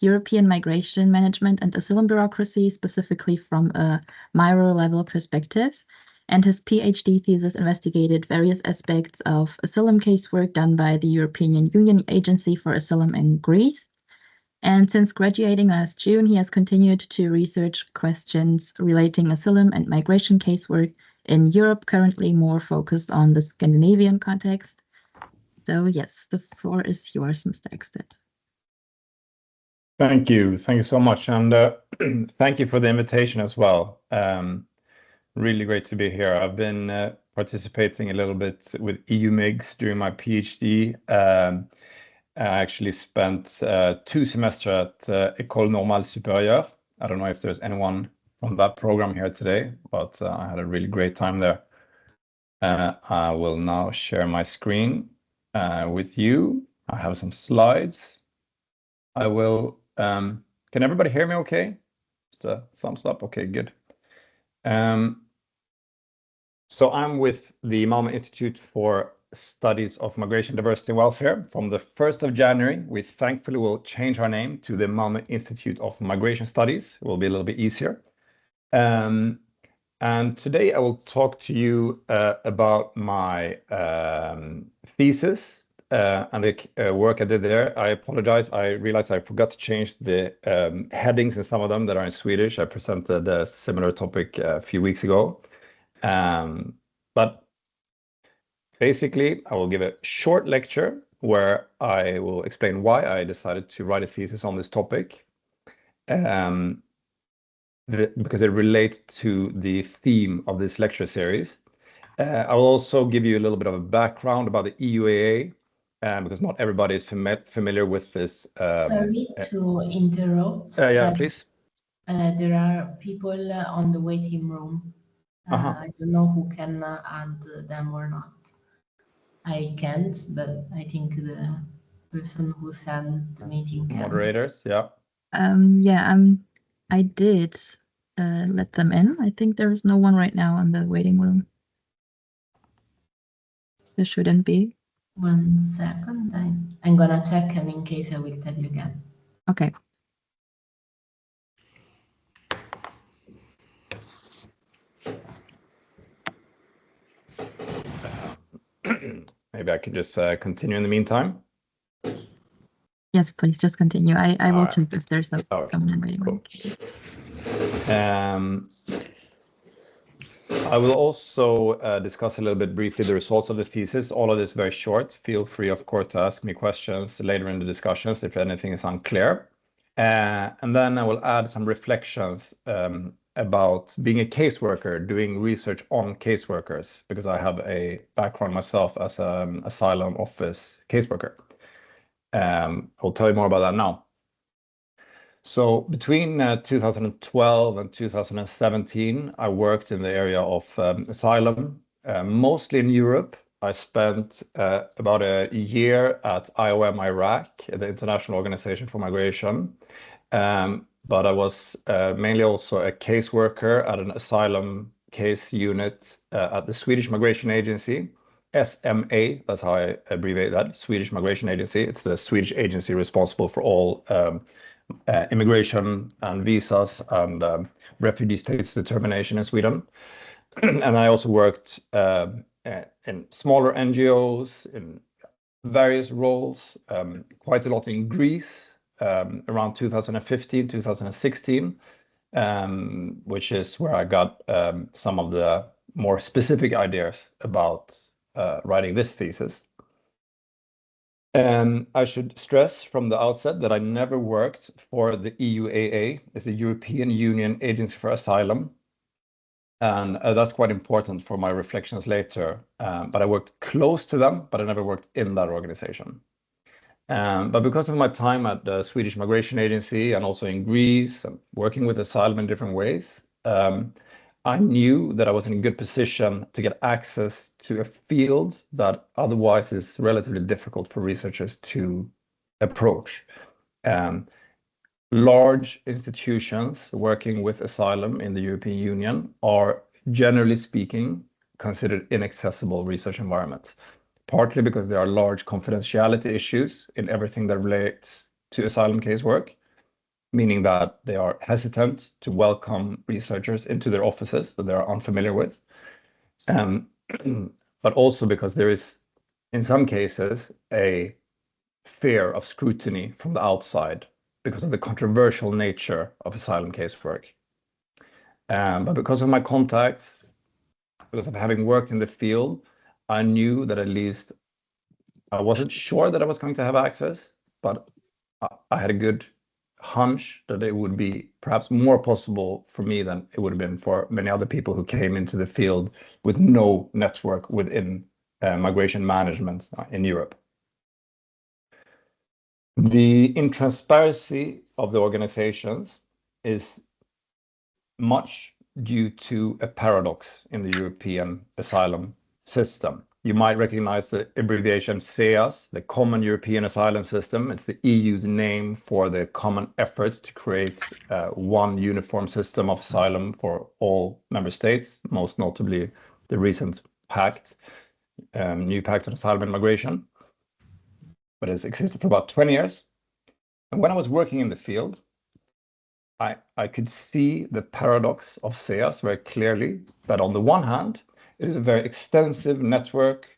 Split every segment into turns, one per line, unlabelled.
European migration management and asylum bureaucracy, specifically from a micro-level perspective. And his PhD thesis investigated various aspects of asylum casework done by the European Union Agency for Asylum in Greece. And since graduating last June, he has continued to research questions relating asylum and migration casework in Europe, currently more focused on the Scandinavian context. So yes, the floor is yours, Mr. Ekstedt.
Thank you so much, and thank you for the invitation as well. Really great to be here. I've been participating a little bit with EuMIGS during my PhD. I actually spent 2 semesters at École Normale Supérieure. I don't know if there's anyone from that program here today, but I had a really great time there. I will now share my screen with you. I have some slides. I will. Can everybody hear me okay? Just a thumbs up. Okay, good. So I'm with the Malmö Institute for Studies of Migration, Diversity and Welfare. From the 1st of January, we thankfully will change our name to the Malmö Institute of Migration Studies. It will be a little bit easier. And today I will talk to you about my thesis and the work I did there. I apologize. I realized I forgot to change the headings in some of them that are in Swedish. I presented a similar topic a few weeks ago. But basically, I will give a short lecture where I will explain why I decided to write a thesis on this topic, because it relates to the theme of this lecture series. I will also give you a little bit of a background about the EUAA, because not everybody is familiar with this.
Sorry to interrupt.
Yeah, please.
There are people on the waiting room. I don't know who can add them or not. I can't, but I think the person who sent the meeting can.
Moderators, yeah.
I did let them in. I think there is no one right now in the waiting room. There shouldn't be.
1 second. I'm gonna check, and in case I will tell you again.
Okay.
Maybe I could just continue in the meantime.
Yes, please just continue. I will check if there's a someone in waiting room.
I will also discuss a little bit briefly the results of the thesis. All of this very short. Feel free, of course, to ask me questions later in the discussions if anything is unclear. And then I will add some reflections about being a caseworker, doing research on caseworkers, because I have a background myself as an asylum office caseworker. I'll tell you more about that now. So between 2012 and 2017, I worked in the area of asylum, mostly in Europe. I spent about a year at IOM Iraq, the International Organization for Migration. But I was mainly also a caseworker at an asylum case unit at the Swedish Migration Agency, SMA, that's how I abbreviate that, Swedish Migration Agency. It's the Swedish agency responsible for all immigration and visas and refugee status determination in Sweden. And I also worked in smaller NGOs in various roles, quite a lot in Greece around 2015, 2016, which is where I got some of the more specific ideas about writing this thesis. I should stress from the outset that I never worked for the EUAA, it's the European Union Agency for Asylum. And that's quite important for my reflections later. But I worked close to them, but I never worked in that organization. But because of my time at the Swedish Migration Agency and also in Greece, and working with asylum in different ways, I knew that I was in a good position to get access to a field that otherwise is relatively difficult for researchers to approach. Large institutions working with asylum in the European Union are, generally speaking, considered inaccessible research environments, partly because there are large confidentiality issues in everything that relates to asylum casework, meaning that they are hesitant to welcome researchers into their offices that they are unfamiliar with. But also because there is, in some cases, a fear of scrutiny from the outside because of the controversial nature of asylum casework. But because of my contacts, because of having worked in the field, I knew that at least I wasn't sure that I was going to have access, but I had a good hunch that it would be perhaps more possible for me than it would have been for many other people who came into the field with no network within migration management in Europe. The intransparency of the organizations is much due to a paradox in the European asylum system. You might recognize the abbreviation CEAS, the Common European Asylum System. It's the EU's name for the common effort to create one uniform system of asylum for all member states, most notably the recent pact, new pact on asylum and migration. But it's existed for about 20 years. And when I was working in the field, I could see the paradox of CEAS very clearly, that on the one hand, it is a very extensive network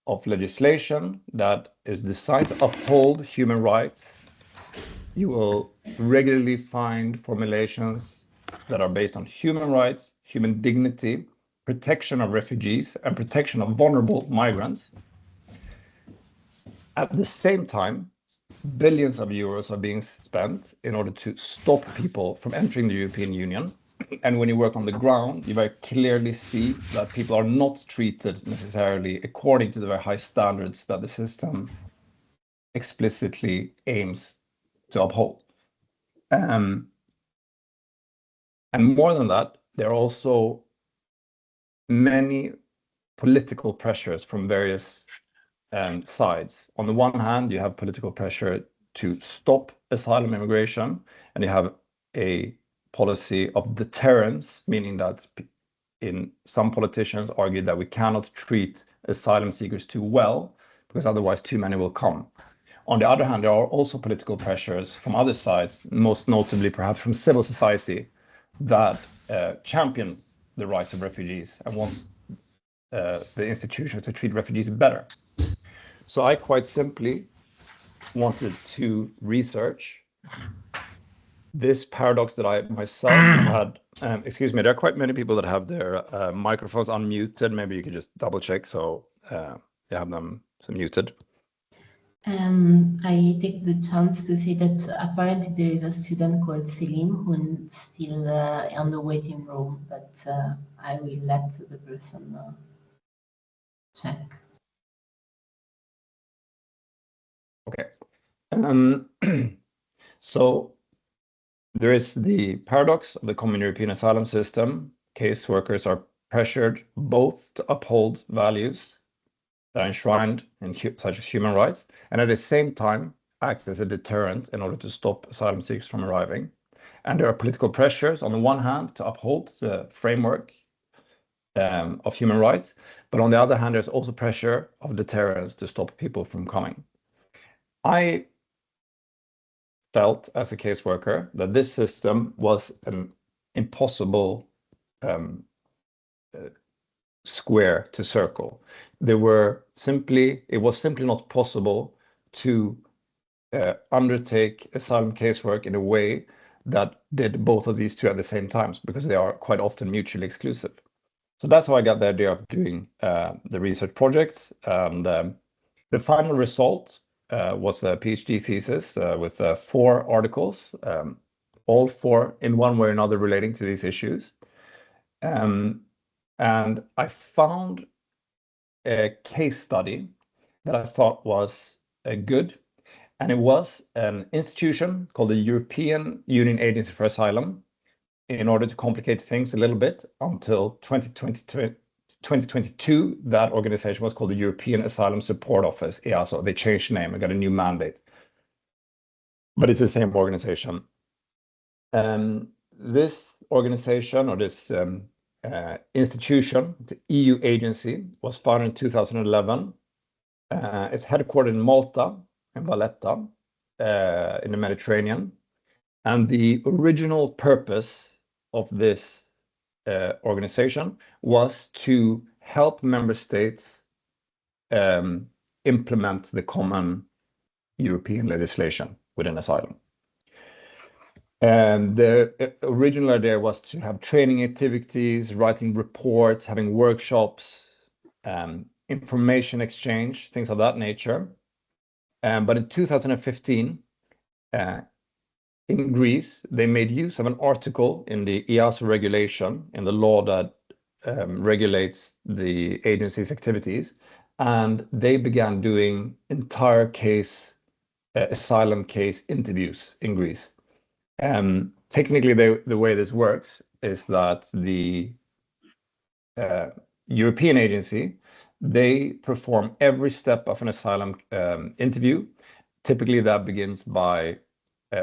of legislation that is designed to uphold human rights. You will regularly find formulations that are based on human rights, human dignity, protection of refugees, and protection of vulnerable migrants. At the same time, billions of euros are being spent in order to stop people from entering the European Union. And when you work on the ground, you very clearly see that people are not treated necessarily according to the very high standards that the system explicitly aims to uphold. And more than that, there are also many political pressures from various sides. On the one hand, you have political pressure to stop asylum immigration, and you have a policy of deterrence, meaning that some politicians argue that we cannot treat asylum seekers too well because otherwise too many will come. On the other hand, there are also political pressures from other sides, most notably perhaps from civil society, that champion the rights of refugees and want the institutions to treat refugees better. So I quite simply wanted to research this paradox that I myself had. Excuse me, there are quite many people that have their microphones unmuted. Maybe you could just double check so you have them muted.
I take the chance to say that apparently there is a student called Selim who's still on the waiting room, but I will let the person check.
Okay. So there is the paradox of the Common European Asylum System. Caseworkers are pressured both to uphold values that are enshrined in such as human rights, and at the same time act as a deterrent in order to stop asylum seekers from arriving. And there are political pressures on the one hand to uphold the framework of human rights, but on the other hand, there's also pressure of deterrence to stop people from coming. I felt as a caseworker that this system was an impossible square to circle. It was simply not possible to undertake asylum casework in a way that did both of these two at the same time, because they are quite often mutually exclusive. So that's how I got the idea of doing the research project. And the final result was a PhD thesis with 4 articles, all 4 in one way or another relating to these issues. And I found a case study that I thought was good. And it was an institution called the European Union Agency for Asylum. In order to complicate things a little bit, until 2022, that organization was called the European Asylum Support Office, EASO. They changed the name and got a new mandate. But it's the same organization. This organization, or this institution, the EU agency, was founded in 2011. It's headquartered in Malta, in Valletta. in the Mediterranean. And the original purpose of this organization was to help member states implement the common European legislation within asylum. And the original idea was to have training activities, writing reports, having workshops, information exchange, things of that nature. But in 2015, in Greece, they made use of an article in the EASO regulation, in the law that regulates the agency's activities, and they began doing entire asylum case interviews in Greece. Technically, the way this works is that the European agency, they perform every step of an asylum interview. Typically, that begins by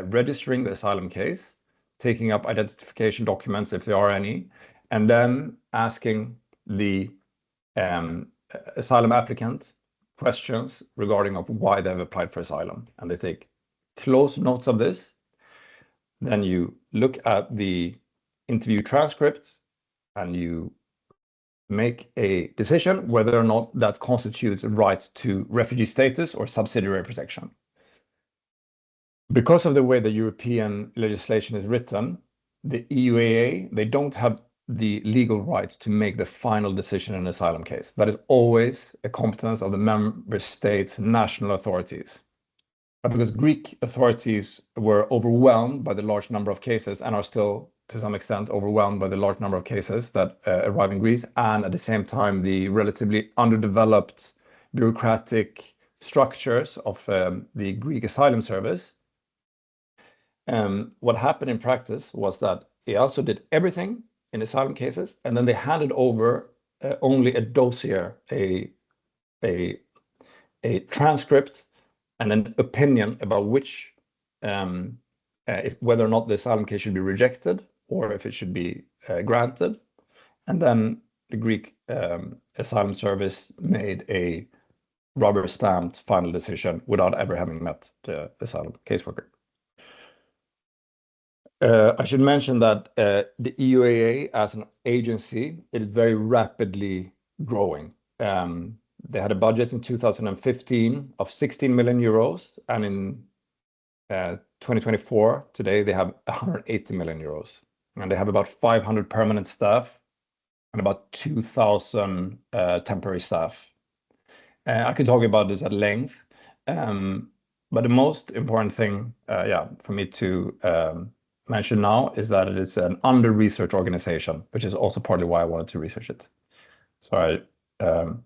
registering the asylum case, taking up identification documents if there are any, and then asking the asylum applicant questions regarding of why they have applied for asylum. And they take close notes of this. Then you look at the interview transcripts and you make a decision whether or not that constitutes a right to refugee status or subsidiary protection. Because of the way the European legislation is written, the EUAA, they don't have the legal right to make the final decision in an asylum case. That is always a competence of the member states' national authorities. But because Greek authorities were overwhelmed by the large number of cases and are still, to some extent, overwhelmed by the large number of cases that arrive in Greece, and at the same time, the relatively underdeveloped bureaucratic structures of the Greek asylum service, what happened in practice was that EASO did everything in asylum cases, and then they handed over only a dossier, a transcript, and an opinion about which, whether or not the asylum case should be rejected or if it should be granted. And then the Greek asylum service made a rubber-stamped final decision without ever having met the asylum caseworker. I should mention that the EUAA as an agency, it is very rapidly growing. They had a budget in 2015 of 16 million euros, and in 2024, today, they have 180 million euros. And they have about 500 permanent staff and about 2,000 temporary staff. I could talk about this at length, but the most important thing, for me to mention now is that it is an under-researched organization, which is also partly why I wanted to research it. Sorry. I've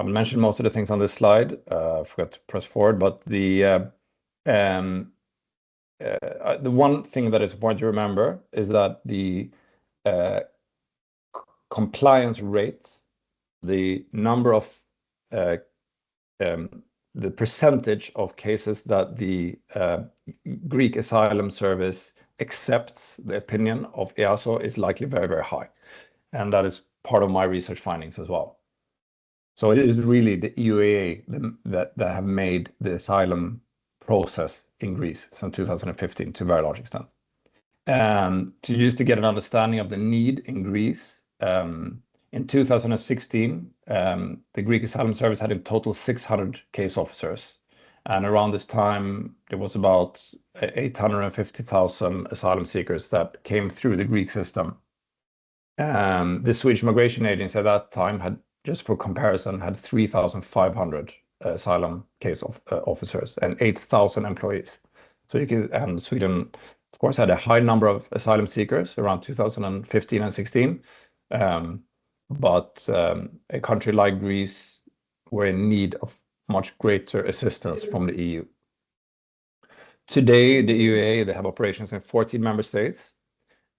mentioned most of the things on this slide. I forgot to press forward, but the one thing that is important to remember is that the compliance rate, the number of the percentage of cases that the Greek asylum service accepts the opinion of EASO is likely very, very high. And that is part of my research findings as well. So it is really the EUAA that have made the asylum process in Greece since 2015 to a very large extent. To get an understanding of the need in Greece, in 2016, the Greek asylum service had in total 600 case officers. And around this time, there was about 850,000 asylum seekers that came through the Greek system. The Swedish Migration Agency at that time had, just for comparison, had 3,500 asylum case officers and 8,000 employees. So and Sweden, of course, had a high number of asylum seekers around 2015 and 16. But a country like Greece were in need of much greater assistance from the EU. Today, the EUAA, they have operations in 14 member states.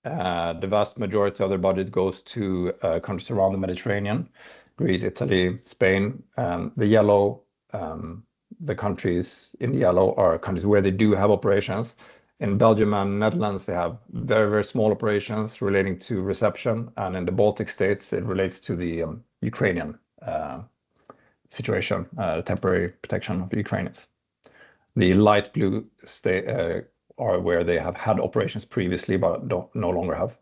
The vast majority of their budget goes to countries around the Mediterranean, Greece, Italy, Spain. The countries in the yellow are countries where they do have operations. In Belgium and Netherlands, they have very, very small operations relating to reception. And in the Baltic states, it relates to the Ukrainian situation, temporary protection of Ukrainians. The light blue are where they have had operations previously, but no longer have.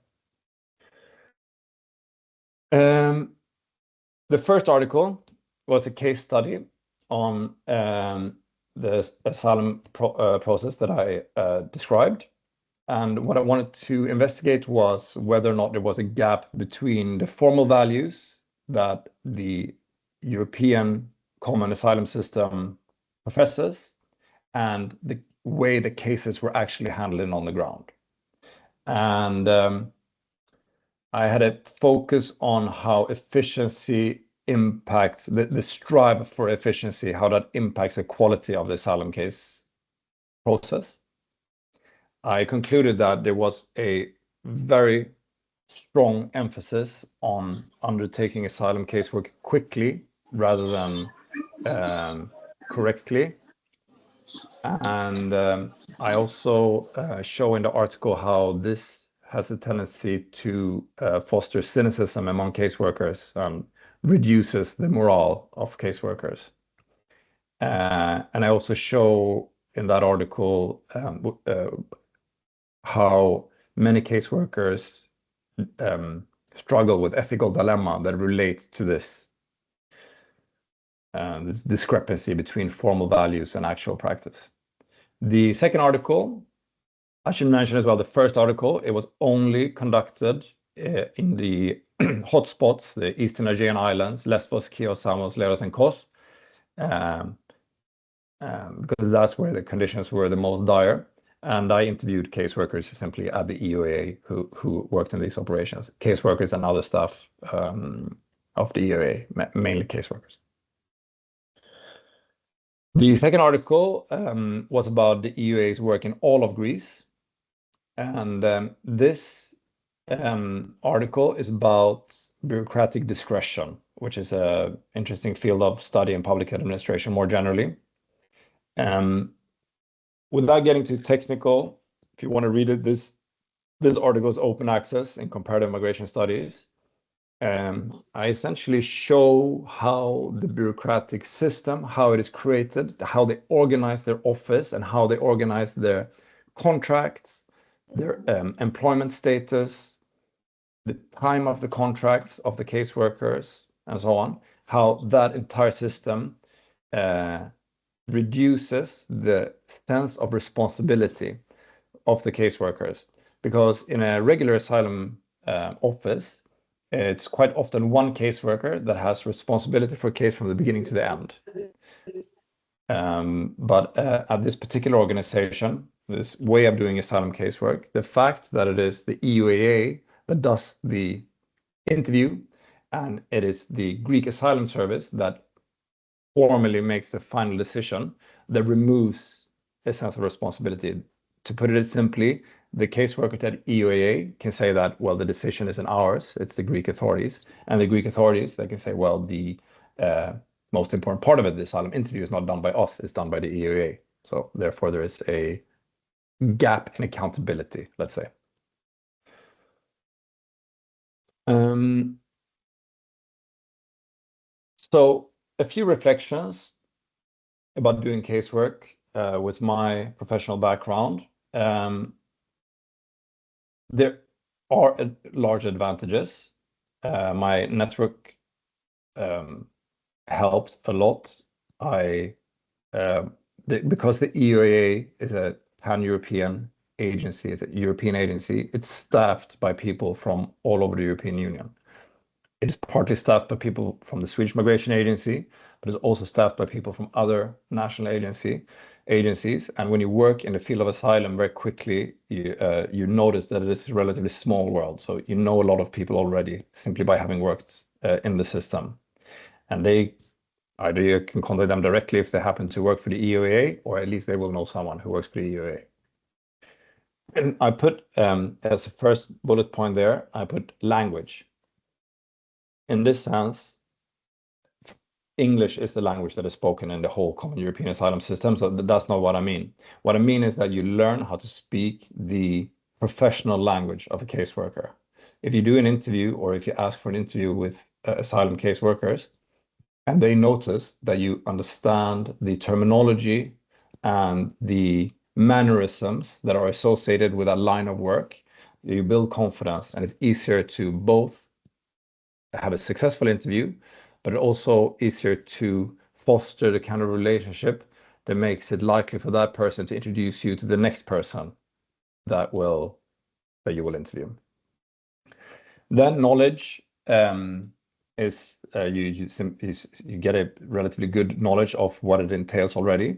The first article was a case study on the asylum process that I described. And what I wanted to investigate was whether or not there was a gap between the formal values that the European Common Asylum System professes and the way the cases were actually handled on the ground. And I had a focus on how efficiency impacts, the strive for efficiency, how that impacts the quality of the asylum case process. I concluded that there was a very strong emphasis on undertaking asylum casework quickly rather than correctly. And I also show in the article how this has a tendency to foster cynicism among caseworkers and reduces the morale of caseworkers. And I also show in that article how many caseworkers struggle with ethical dilemma that relate to this discrepancy between formal values and actual practice. The second article, I should mention as well, the first article, it was only conducted in the hotspots, the Eastern Aegean Islands, Lesbos, Chios, Samos, Leros, and Kos, because that's where the conditions were the most dire. And I interviewed caseworkers simply at the EUA who worked in these operations, caseworkers and other staff of the EUA, mainly caseworkers. The second article was about the EUA's work in all of Greece. And this article is about bureaucratic discretion, which is an interesting field of study in public administration more generally. Without getting too technical, if you want to read it, this article is open access in comparative migration studies. I essentially show how the bureaucratic system, how it is created, how they organize their office and how they organize their contracts, their employment status, the time of the contracts of the caseworkers, and so on, how that entire system reduces the sense of responsibility of the caseworkers. Because in a regular asylum office, it's quite often one caseworker that has responsibility for a case from the beginning to the end. But at this particular organization, this way of doing asylum casework, the fact that it is the EUAA that does the interview, and it is the Greek Asylum Service that formally makes the final decision, that removes a sense of responsibility. To put it simply, the caseworker at EUAA can say that, well, the decision isn't ours, it's the Greek authorities. And the Greek authorities, they can say, well, the most important part of it, the asylum interview, is not done by us, it's done by the EUAA. So therefore, there is a gap in accountability, let's say. So a few reflections about doing casework with my professional background. There are large advantages. My network helped a lot. Because the EUAA is a pan-European agency, it's a European agency, it's staffed by people from all over the European Union. It is partly staffed by people from the Swedish Migration Agency, but it's also staffed by people from other national agencies. And when you work in the field of asylum, very quickly you notice that it is a relatively small world. So you know a lot of people already simply by having worked in the system. And either you can contact them directly if they happen to work for the EUAA, or at least they will know someone who works for the EUAA. And I put, as a first bullet point there, I put language. In this sense, English is the language that is spoken in the whole common European asylum system. So that's not what I mean. What I mean is that you learn how to speak the professional language of a caseworker. If you do an interview, or if you ask for an interview with asylum caseworkers, and they notice that you understand the terminology and the mannerisms that are associated with a line of work, you build confidence, and it's easier to both have a successful interview, but also easier to foster the kind of relationship that makes it likely for that person to introduce you to the next person that you will interview. Then knowledge is you get a relatively good knowledge of what it entails already.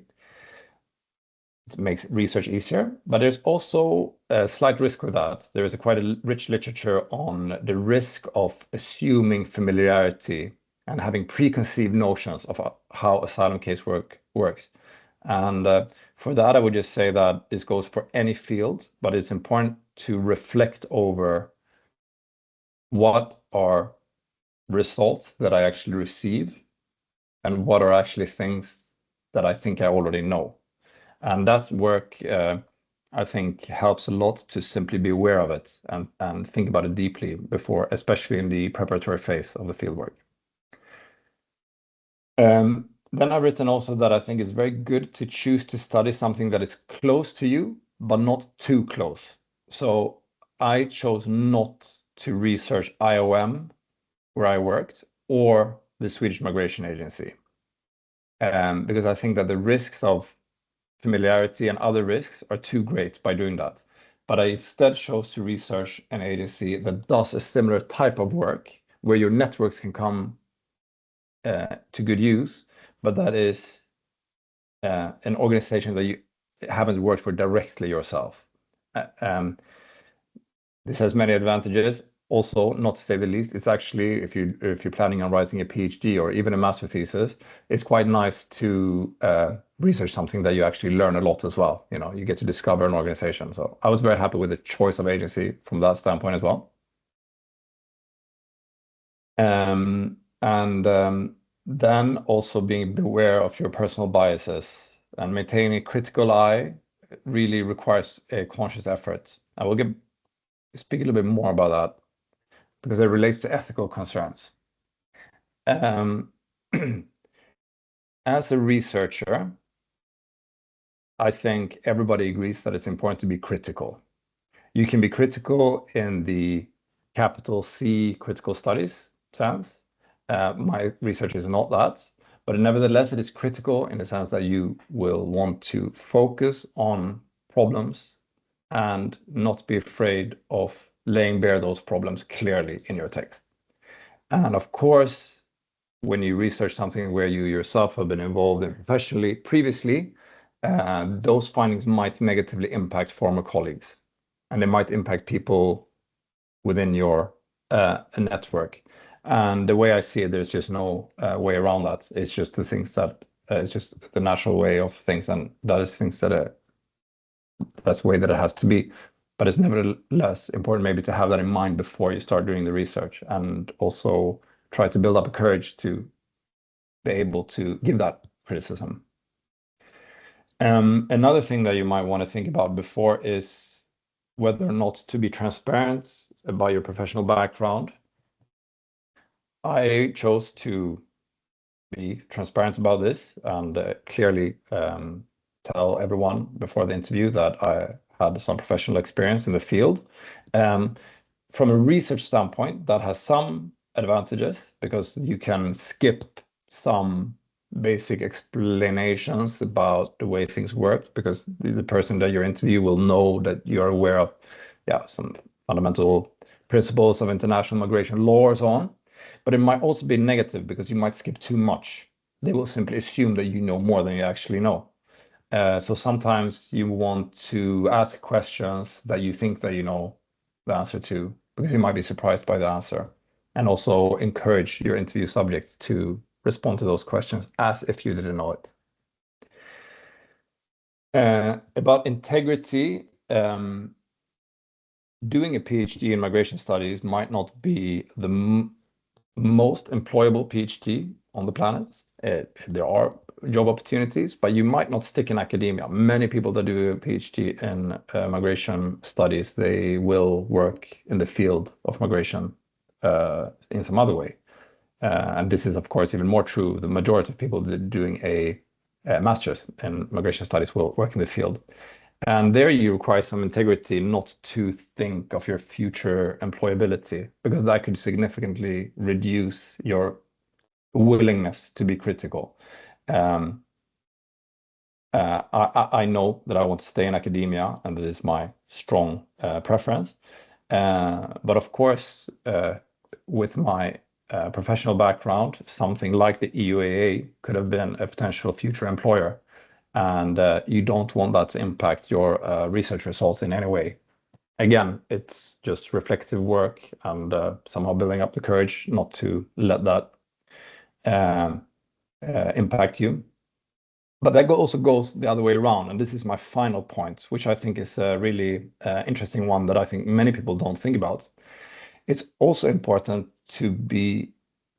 It makes research easier, but there's also a slight risk with that. There is quite a rich literature on the risk of assuming familiarity and having preconceived notions of how asylum casework works. And for that, I would just say that this goes for any field, but it's important to reflect over what are results that I actually receive and what are actually things that I think I already know. And that work, I think, helps a lot to simply be aware of it and think about it deeply before, especially in the preparatory phase of the fieldwork. Then I've written also that I think it's very good to choose to study something that is close to you, but not too close. So I chose not to research IOM, where I worked, or the Swedish Migration Agency, because I think that the risks of familiarity and other risks are too great by doing that. But I instead chose to research an agency that does a similar type of work where your networks can come to good use, but that is an organization that you haven't worked for directly yourself. This has many advantages. Also, not to say the least, it's actually, if you're planning on writing a PhD or even a master thesis, it's quite nice to research something that you actually learn a lot as well. You know, you get to discover an organization. So I was very happy with the choice of agency from that standpoint as well. Then also being aware of your personal biases and maintaining a critical eye really requires a conscious effort. I will speak a little bit more about that because it relates to ethical concerns. As a researcher, I think everybody agrees that it's important to be critical. You can be critical in the capital C critical studies sense. My research is not that, but nevertheless, it is critical in the sense that you will want to focus on problems and not be afraid of laying bare those problems clearly in your text. And of course, when you research something where you yourself have been involved in professionally previously, those findings might negatively impact former colleagues, and they might impact people within your network. And the way I see it, there's just no way around that. It's just the things that it's just the natural way of things, and that is things that that's the way that it has to be. But it's nevertheless important maybe to have that in mind before you start doing the research, and also try to build up a courage to be able to give that criticism. Another thing that you might want to think about before is whether or not to be transparent about your professional background. I chose to be transparent about this and clearly tell everyone before the interview that I had some professional experience in the field. From a research standpoint, that has some advantages because you can skip some basic explanations about the way things work, because the person that you're interviewing will know that you're aware of some fundamental principles of international migration law or so on. But it might also be negative because you might skip too much. They will simply assume that you know more than you actually know. So sometimes you want to ask questions that you think that you know the answer to, because you might be surprised by the answer, and also encourage your interview subject to respond to those questions as if you didn't know it. About integrity, doing a PhD in migration studies might not be the most employable PhD on the planet. There are job opportunities, but you might not stick in academia. Many people that do a PhD in migration studies, they will work in the field of migration in some other way. and this is of course even more true, the majority of people doing a master's in migration studies will work in the field. And there you require some integrity not to think of your future employability, because that could significantly reduce your willingness to be critical. I know that I want to stay in academia, and that is my strong preference. But of course, with my professional background, something like the EUAA could have been a potential future employer. And you don't want that to impact your research results in any way. Again, it's just reflective work and somehow building up the courage not to let that impact you. But that also goes the other way around. And this is my final point, which I think is a really interesting one that I think many people don't think about. It's also important to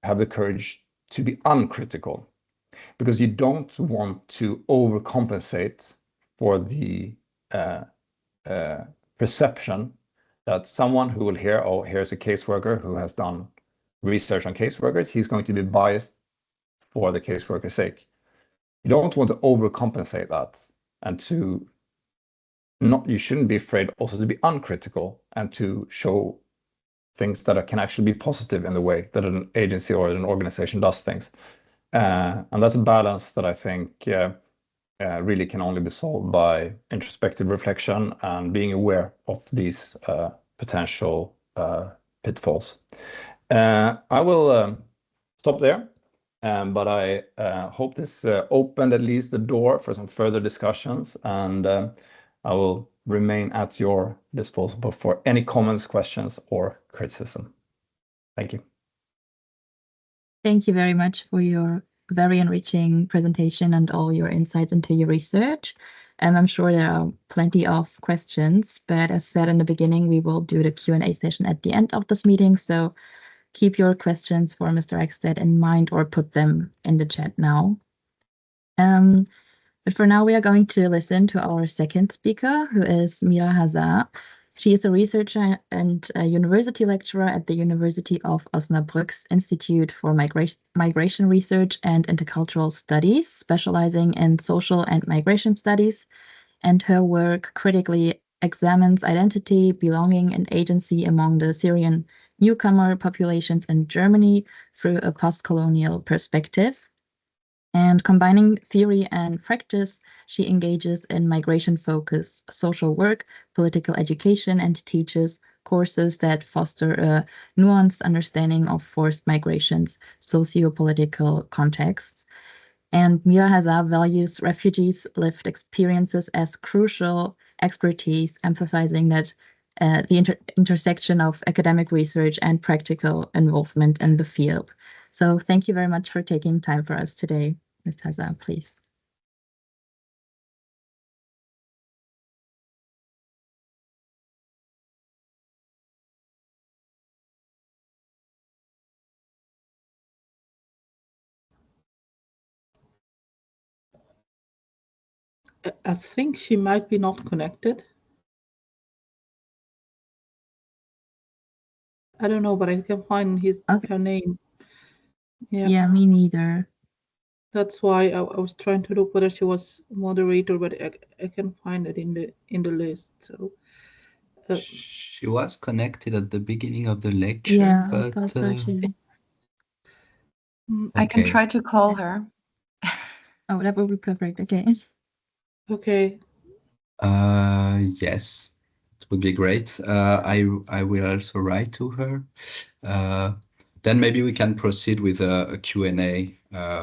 have the courage to be uncritical, because you don't want to overcompensate for the perception that someone who will hear, oh, here's a caseworker who has done research on caseworkers, he's going to be biased for the caseworker's sake. You don't want to overcompensate that, and you shouldn't be afraid also to be uncritical and to show things that can actually be positive in the way that an agency or an organization does things. And that's a balance that I think really can only be solved by introspective reflection and being aware of these potential pitfalls. I will stop there, but I hope this opened at least the door for some further discussions, and I will remain at your disposal for any comments, questions, or criticism. Thank you.
Thank you very much for your very enriching presentation and all your insights into your research. I'm sure there are plenty of questions, but as said in the beginning, we will do the Q&A session at the end of this meeting. So keep your questions for Mr. Ekstedt in mind or put them in the chat now. But for now, we are going to listen to our second speaker, who is Mira Hazar. She is a researcher and a university lecturer at the University of Osnabrück's Institute for Migration Research and Intercultural Studies, specializing in social and migration studies. And her work critically examines identity, belonging, and agency among the Syrian newcomer populations in Germany through a post-colonial perspective. And combining theory and practice, she engages in migration-focused social work, political education, and teaches courses that foster a nuanced understanding of forced migration's socio-political contexts. And Mira Hazar values refugees' lived experiences as crucial expertise, emphasizing that the intersection of academic research and practical involvement in the field. So thank you very much for taking time for us today. Ms. Hazar, please.
I think she might be not connected. I don't know, but I can find her name.
Yeah, me neither.
That's why I was trying to look whether she was moderator, but I can find it in the list. So
she was connected at the beginning of the lecture.
Yeah,
but
I thought so too.
I can try to call her.
Oh, that would be perfect. Okay.
Okay.
Yes, it would be great. I will also write to her. Then maybe we can proceed with a Q&A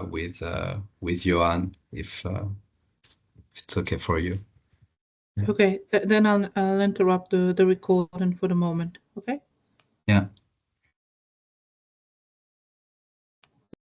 with Johan, if it's okay for you.
Yeah. Okay, then I'll interrupt the recording for the moment. Okay.
Yeah.